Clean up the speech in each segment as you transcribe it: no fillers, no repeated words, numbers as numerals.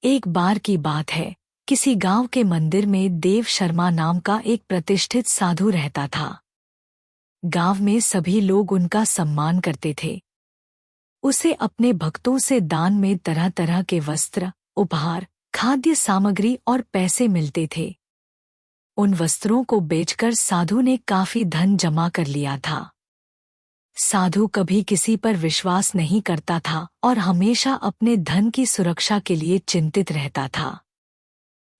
एक बार की बात है, किसी गांव के मंदिर में देव शर्मा नाम का एक प्रतिष्ठित साधु रहता था। गांव में सभी लोग उनका सम्मान करते थे। उसे अपने भक्तों से दान में तरह तरह के वस्त्र, उपहार, खाद्य सामग्री और पैसे मिलते थे। उन वस्त्रों को बेचकर साधु ने काफी धन जमा कर लिया था। साधु कभी किसी पर विश्वास नहीं करता था और हमेशा अपने धन की सुरक्षा के लिए चिंतित रहता था।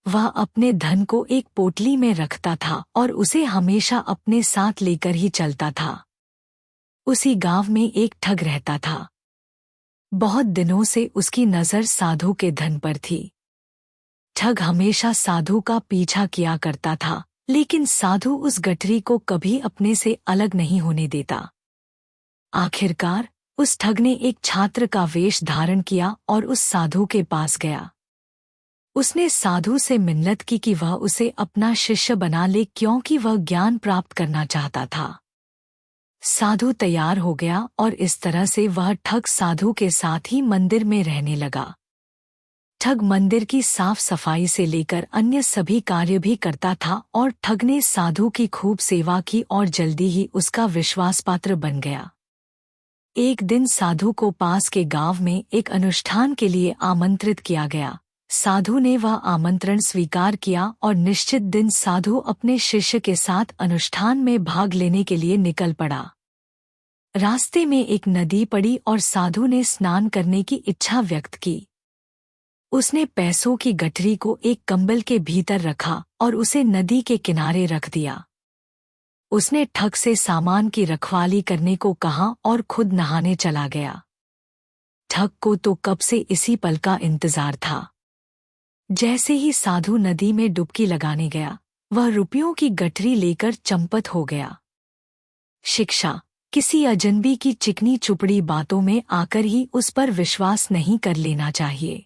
वह अपने धन को एक पोटली में रखता था और उसे हमेशा अपने साथ लेकर ही चलता था। उसी गांव में एक ठग रहता था। बहुत दिनों से उसकी नजर साधु के धन पर थी। ठग हमेशा साधु का पीछा किया करता था, लेकिन साधु उस गठरी को कभी अपने से अलग नहीं होने देता। आखिरकार उस ठग ने एक छात्र का वेश धारण किया और उस साधु के पास गया। उसने साधु से मिन्नत की कि वह उसे अपना शिष्य बना ले, क्योंकि वह ज्ञान प्राप्त करना चाहता था। साधु तैयार हो गया और इस तरह से वह ठग साधु के साथ ही मंदिर में रहने लगा। ठग मंदिर की साफ सफाई से लेकर अन्य सभी कार्य भी करता था और ठग ने साधु की खूब सेवा की और जल्दी ही उसका विश्वासपात्र बन गया। एक दिन साधु को पास के गांव में एक अनुष्ठान के लिए आमंत्रित किया गया। साधु ने वह आमंत्रण स्वीकार किया और निश्चित दिन साधु अपने शिष्य के साथ अनुष्ठान में भाग लेने के लिए निकल पड़ा। रास्ते में एक नदी पड़ी और साधु ने स्नान करने की इच्छा व्यक्त की। उसने पैसों की गठरी को एक कंबल के भीतर रखा और उसे नदी के किनारे रख दिया। उसने ठग से सामान की रखवाली करने को कहा और खुद नहाने चला गया। ठग को तो कब से इसी पल का इंतजार था। जैसे ही साधु नदी में डुबकी लगाने गया, वह रुपयों की गठरी लेकर चंपत हो गया। शिक्षा: किसी अजनबी की चिकनी चुपड़ी बातों में आकर ही उस पर विश्वास नहीं कर लेना चाहिए।